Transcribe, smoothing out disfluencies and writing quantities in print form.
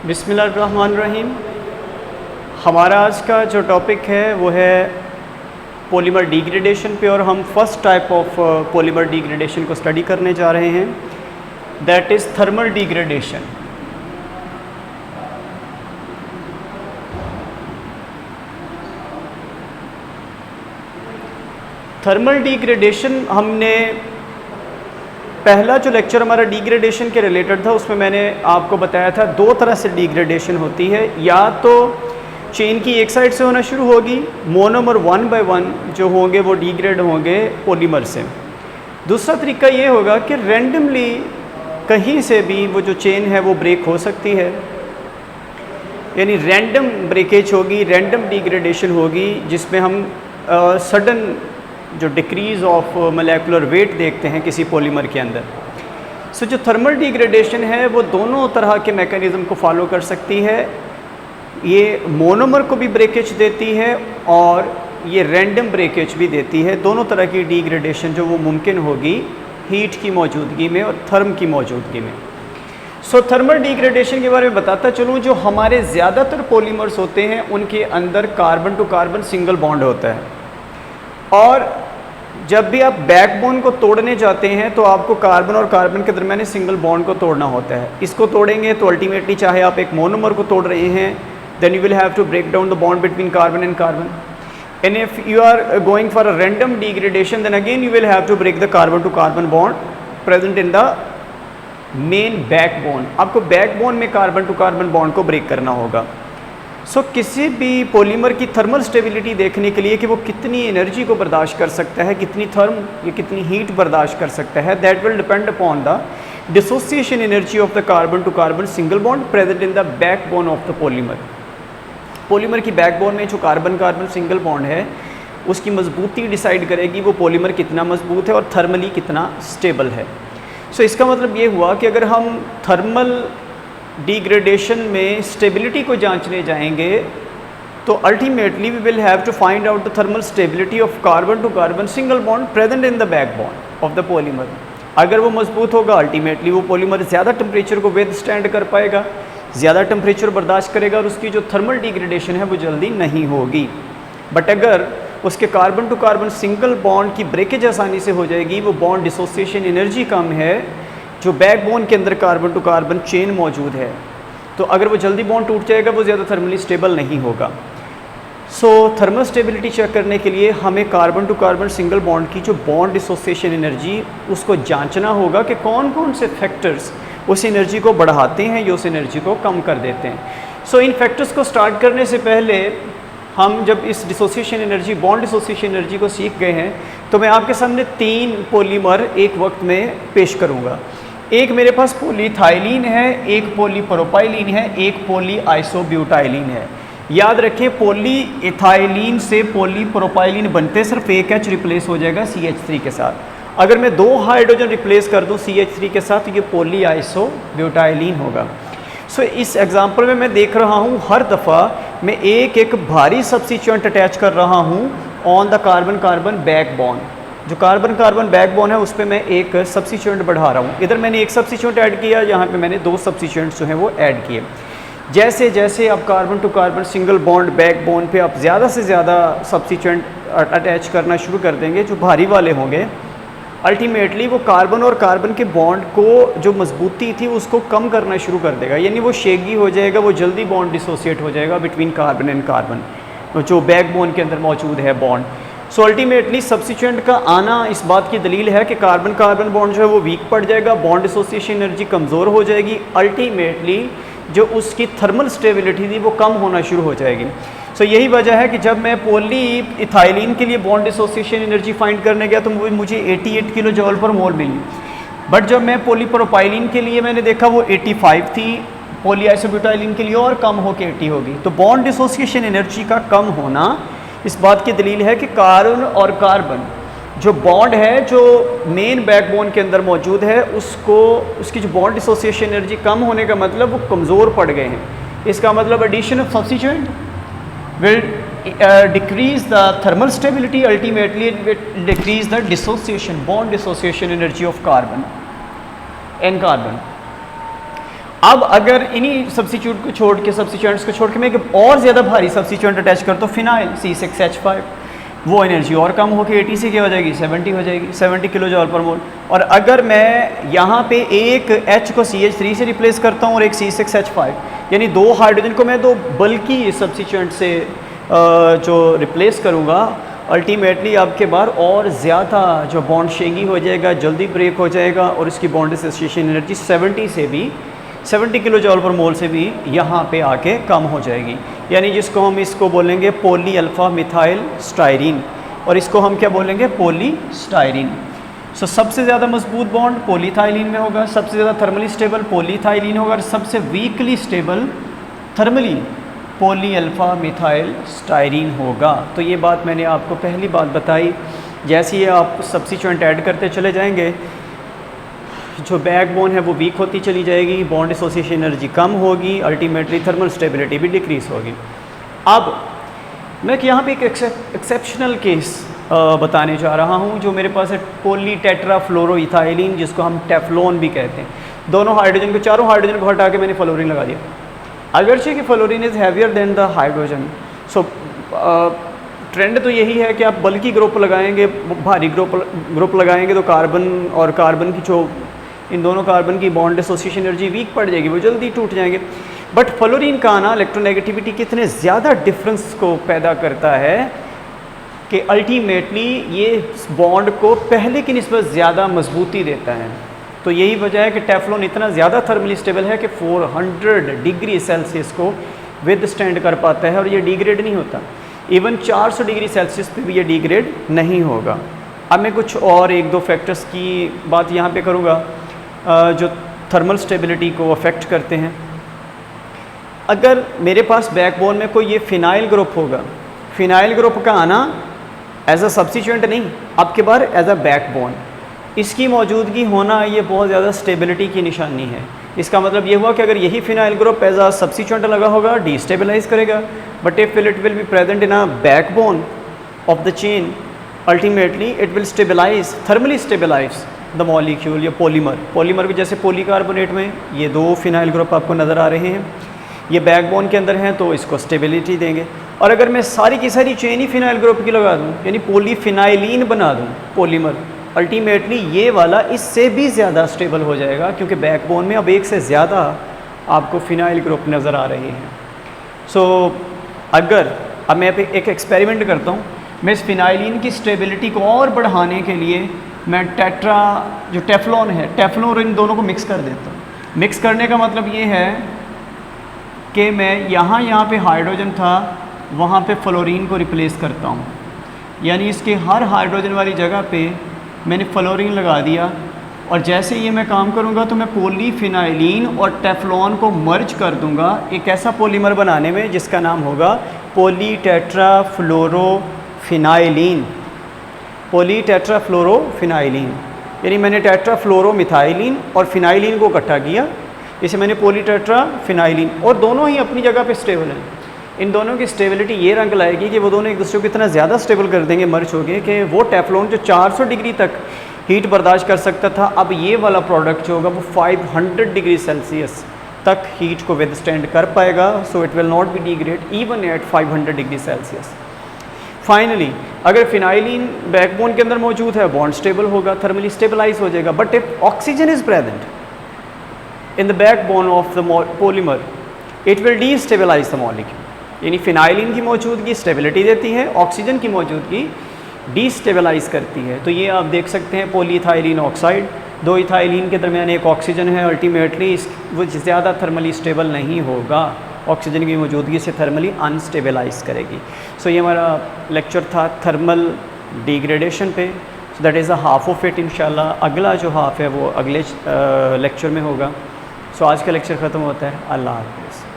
बिस्मिल्लाहिर्रहमानिर्रहीम। हमारा आज का जो टॉपिक है वो है पॉलीमर डिग्रेडेशन पे, और हम first type of polymer degradation को स्टडी करने जा रहे हैं, that is thermal degradation. Thermal degradation हमने पहला जो लेक्चर हमारा डिग्रेडेशन के रिलेटेड था उसमें मैंने आपको बताया था दो तरह से डिग्रेडेशन होती है। या तो चेन की एक साइड से होना शुरू होगी, मोनोमर वन बाय वन जो होंगे वो डिग्रेड होंगे पॉलीमर से। दूसरा तरीका ये होगा कि रैंडमली कहीं से भी वो जो चेन है वो ब्रेक हो सकती है, यानी रैंडम ब्रेकेज होगी, रैंडम डिग्रेडेशन होगी, जिसमें हम सडन जो डिक्रीज़ ऑफ मोलेकुलर वेट देखते हैं किसी पॉलीमर के अंदर। सो जो थर्मल डिग्रेडेशन है वो दोनों तरह के मैकेनिज़्म को फॉलो कर सकती है। ये मोनोमर को भी ब्रेकेज देती है और ये रैंडम ब्रेकेज भी देती है। दोनों तरह की डिग्रेडेशन जो वो मुमकिन होगी हीट की मौजूदगी में और थर्म की मौजूदगी में। सो थर्मल डिग्रेडेशन के बारे में बताता चलूँ। जो हमारे ज़्यादातर पॉलीमर्स होते हैं उनके अंदर carbon to carbon single bond होता है, और जब भी आप बैकबोन को तोड़ने जाते हैं तो आपको कार्बन और कार्बन के दरमियान सिंगल बॉन्ड को तोड़ना होता है। इसको तोड़ेंगे तो अल्टीमेटली चाहे आप एक मोनोमर को तोड़ रहे हैं, then you will have to break down the bond between carbon and carbon. And if you are going for a random degradation then again you will have to break the carbon to carbon bond present in the main backbone. आपको backbone में carbon to carbon bond को break करना होगा। सो किसी भी polymer की thermal stability देखने के लिए कि वो कितनी एनर्जी को बर्दाश्त कर सकता है, कितनी थर्म या कितनी हीट बर्दाश्त कर सकता है, that will depend upon the dissociation energy of the carbon to carbon single bond present in the backbone of the polymer. Polymer की बैकबोन में जो कार्बन कार्बन सिंगल बॉन्ड है उसकी मजबूती डिसाइड करेगी वो पॉलीमर कितना मजबूत है और थर्मली कितना स्टेबल है। सो इसका मतलब ये हुआ कि अगर हम थर्मल डिग्रेडेशन में स्टेबिलिटी को जांचने जाएंगे तो ultimately we will have to find out the thermal stability of carbon to carbon single bond present in the backbone of the polymer. अगर वो मजबूत होगा अल्टीमेटली वो पॉलीमर ज़्यादा टेम्परेचर को विदस्टैंड कर पाएगा, ज़्यादा टेम्परेचर बर्दाश्त करेगा और उसकी जो थर्मल डिग्रेडेशन है वो जल्दी नहीं होगी। बट अगर उसके carbon to carbon single bond की ब्रेकेज आसानी से हो जाएगी, वो बॉन्ड डिसोसिएशन एनर्जी कम है, जो बैकबोन के अंदर कार्बन टू कार्बन चेन मौजूद है, तो अगर वो जल्दी बॉन्ड टूट जाएगा वो ज़्यादा थर्मली स्टेबल नहीं होगा। सो थर्मल स्टेबिलिटी चेक करने के लिए हमें carbon to carbon single bond की जो बॉन्ड डिसोसिएशन एनर्जी उसको जांचना होगा कि कौन कौन से फैक्टर्स उस एनर्जी को बढ़ाते हैं या उस एनर्जी को कम कर देते हैं। सो इन फैक्टर्स को स्टार्ट करने से पहले हम जब इस dissociation energy, bond dissociation energy को सीख गए हैं तो मैं आपके सामने 3 पॉलीमर एक वक्त में पेश करूँगा। एक मेरे पास पॉलीथाइलिन है, एक पॉलीप्रोपाइलिन है, एक पॉलीआइसोब्यूटाइलिन है। याद रखें पॉलीइथाइलिन से पॉलीप्रोपाइलिन बनते सिर्फ एक H रिप्लेस हो जाएगा CH3 के साथ। अगर मैं 2 हाइड्रोजन रिप्लेस कर दूं CH3 के साथ तो ये पॉलीआइसोब्यूटाइलिन होगा। सो इस एग्जांपल में मैं देख रहा हूँ हर दफ़ा मैं एक भारी सब्स्टिट्यूएंट अटैच कर रहा हूँ on the carbon carbon backbone. जो कार्बन कार्बन बैकबोन है उस पर मैं एक सब्स्टिट्यूएंट बढ़ा रहा हूँ। इधर मैंने एक सब्स्टिट्यूएंट ऐड किया, यहाँ पे मैंने 2 सब्स्टिट्यूएंट्स जो हैं वो ऐड किए। जैसे जैसे आप carbon to carbon single bond backbone पे आप ज़्यादा से ज़्यादा सब्स्टिट्यूएंट अटैच करना शुरू कर देंगे जो भारी वाले होंगे, अल्टीमेटली वो कार्बन और कार्बन के बॉन्ड को जो मजबूती थी उसको कम करना शुरू कर देगा, यानी वो शेगी हो जाएगा, वो जल्दी बॉन्ड डिसोसिएट हो जाएगा बिटवीन कार्बन एंड कार्बन जो बैकबोन के अंदर मौजूद है बॉन्ड। सो अल्टीमेटली सब्स्टिट्यूएंट का आना इस बात की दलील है कि कार्बन कार्बन बॉन्ड जो है वो वीक पड़ जाएगा, बॉन्ड डिसोसिएशन एनर्जी कमज़ोर हो जाएगी, अल्टीमेटली जो उसकी थर्मल स्टेबिलिटी थी वो कम होना शुरू हो जाएगी। सो यही वजह है कि जब मैं पॉलीइथाइलिन के लिए बॉन्ड डिसोसिएशन एनर्जी फाइंड करने गया तो मुझे 88 किलो जॉल पर मोल मिली, बट जब मैं पॉलीप्रोपाइलिन के लिए मैंने देखा वो 85 थी, पॉलीआइसोब्यूटाइलिन के लिए और कम होकर 80 होगी। तो बॉन्ड डिसोसिएशन एनर्जी का कम होना इस बात की दलील है कि कार्बन और कार्बन जो बॉन्ड है जो मेन बैकबोन के अंदर मौजूद है उसकी जो बॉन्ड डिसोसिएशन एनर्जी कम होने का मतलब वो कमज़ोर पड़ गए हैं। इसका मतलब addition of substituent will decrease the thermal stability, ultimately decrease the dissociation, bond dissociation energy of carbon and carbon. अब अगर इन्हीं सब्स्टिट्यूट को छोड़ के सब्स्टिट्यूएंट्स को छोड़ के मैं एक और ज़्यादा भारी सब्स्टिट्यूएंट अटैच करता हूँ फिनाइल C6H5, वो एनर्जी और कम होकर 80 से क्या हो जाएगी 70 हो जाएगी, 70 किलो जॉल पर मोल। और अगर मैं यहाँ पे एक H को CH3 से रिप्लेस करता हूँ और एक C6H5, यानी दो हाइड्रोजन को मैं दो बल्कि सब्स्टिट्यूएंट से जो रिप्लेस करूँगा, अल्टीमेटली आपके बार और ज़्यादा जो बॉन्ड शेगी हो जाएगा, जल्दी ब्रेक हो जाएगा और इसकी बॉन्ड डिसोसिएशन एनर्जी 70 किलो जॉल पर मोल से भी यहाँ पे आके कम हो जाएगी। यानी जिसको हम इसको बोलेंगे पॉली अल्फ़ा मिथाइल स्टायरीन, और इसको हम क्या बोलेंगे पॉली स्टायरीन। सो सबसे ज़्यादा मजबूत बॉन्ड पॉलीथाइलिन में होगा, सबसे ज़्यादा थर्मली स्टेबल पॉलीथाइलिन होगा, और सबसे weekly stable thermally poly alpha methyl styrene होगा। तो ये बात मैंने आपको पहली बात बताई। जैसे ही आप सब्स्टिट्यूएंट ऐड करते चले जाएंगे, जो बैकबोन है वो वीक होती चली जाएगी, बॉन्ड एसोसिएशन एनर्जी कम होगी, अल्टीमेटली थर्मल स्टेबिलिटी भी डिक्रीज होगी। अब मैं यहाँ पे एक एक्सेप्शनल केस बताने जा रहा हूँ जो मेरे पास है, पॉली टेट्राफ्लोरोइथाइलिन, जिसको हम टेफ्लॉन भी कहते हैं। दोनों हाइड्रोजन को, चारों हाइड्रोजन को हटा के मैंने फ्लोरीन लगा दिया। अगरचे कि fluorine is heavier than the hydrogen. So trend तो यही है कि आप बल्कि ग्रुप लगाएंगे, भारी ग्रुप लगाएंगे तो कार्बन और कार्बन की जो इन दोनों कार्बन की बॉन्ड एसोसिएशन एनर्जी वीक पड़ जाएगी, वो जल्दी टूट जाएंगे। बट फ्लोरीन का आना इलेक्ट्रोनेगेटिविटी कितने ज़्यादा डिफरेंस को पैदा करता है कि अल्टीमेटली ये बॉन्ड को पहले की निस्बत ज़्यादा मजबूती देता है। तो यही वजह है कि टेफ्लॉन इतना ज़्यादा थर्मली स्टेबल है कि 400 डिग्री सेल्सियस को विद स्टैंड कर पाता है और ये डिग्रेड नहीं होता। इवन 400 डिग्री सेल्सियस पे भी ये डिग्रेड नहीं होगा। अब मैं कुछ और एक दो फैक्टर्स की बात यहाँ पे करूँगा जो थर्मल स्टेबिलिटी को अफेक्ट करते हैं। अगर मेरे पास बैकबोन में कोई ये फिनाइल ग्रुप होगा, फिनाइल ग्रुप का आना एज अ सब्स्टिट्यूएंट नहीं, आपके बार एज अ बैकबोन, इसकी मौजूदगी होना ये बहुत ज़्यादा स्टेबिलिटी की निशानी है। इसका मतलब ये हुआ कि अगर यही phenyl group as a substituent लगा होगा, डिस्टेबलाइज करेगा, but if it will be present in a backbone of the chain, ultimately it will stabilize, thermally stabilize the molecule या पॉलीमर। पॉलीमर के जैसे पॉलीकार्बोनेट में ये दो फिनाइल ग्रुप आपको नज़र आ रहे हैं, ये बैकबोन के अंदर हैं तो इसको स्टेबिलिटी देंगे। और अगर मैं सारी की सारी चेन ही फिनाइल ग्रुप की लगा दूँ, यानी पॉलीफिनाइलिन बना दूँ पॉलीमर, अल्टीमेटली ये वाला इससे भी ज़्यादा स्टेबल हो जाएगा, क्योंकि बैकबोन में अब एक से ज़्यादा आपको फिनाइल ग्रुप नज़र आ रहे हैं। सो अगर अब मैं एक एक्सपेरिमेंट करता हूँ, मैं इस फिनाइलिन की स्टेबिलिटी को और बढ़ाने के लिए मैं जो टेफ्लॉन है, टेफ्लॉन और इन दोनों को मिक्स कर देता हूँ। मिक्स करने का मतलब ये है कि मैं यहाँ पे हाइड्रोजन था, वहाँ पे फ्लोरीन को रिप्लेस करता हूँ, यानी इसके हर हाइड्रोजन वाली जगह पे मैंने फ्लोरीन लगा दिया। और जैसे ये मैं काम करूँगा तो मैं पॉलीफिनाइलिन और टेफ्लॉन को मर्ज कर दूँगा एक ऐसा पॉलीमर बनाने में जिसका नाम होगा पॉलीटेट्राफ्लोरोफिनाइलिन। पॉलीटेट्राफ्लोरोफिनाइलिन यानी मैंने टेट्राफ्लोरोमिथाइलिन और फिनाइलिन को इकट्ठा किया, इसे मैंने पॉलीटेट्राफिनाइलिन, और दोनों ही अपनी जगह पे स्टेबल हैं। इन दोनों की स्टेबिलिटी ये रंग लाएगी कि वो दोनों एक दूसरे को इतना ज़्यादा स्टेबल कर देंगे, मर्ज हो गए, कि वो टेफ्लॉन जो 400 डिग्री तक हीट बर्दाश्त कर सकता था, अब ये वाला प्रोडक्ट जो होगा वो 500 डिग्री सेल्सियस तक हीट को विदस्टैंड कर पाएगा। So it will not be degrade even at 500 degree Celsius. Finally अगर फिनाइलिन बैकबोन के अंदर मौजूद है, बॉन्ड स्टेबल होगा, थर्मली स्टेबलाइज हो जाएगा। But if oxygen is present in the backbone of the polymer, it will destabilise the molecule. यानी फिनाइलिन की मौजूदगी स्टेबिलिटी देती है, ऑक्सीजन की मौजूदगी डीस्टेबलाइज करती है। तो ये आप देख सकते हैं पॉलीइथाइलिन ऑक्साइड, दो इथाइलिन के दरमियान एक ऑक्सीजन है, अल्टीमेटली वो ज़्यादा थर्मली स्टेबल नहीं होगा, ऑक्सीजन की मौजूदगी से थर्मली अनस्टेबलाइज करेगी। सो ये हमारा लेक्चर था थर्मल डिग्रेडेशन पे। So that is a half of it. इंशाल्लाह अगला जो हाफ है वो अगले लेक्चर में होगा। सो आज का लेक्चर ख़त्म होता है। अल्लाह हाफ़िज़।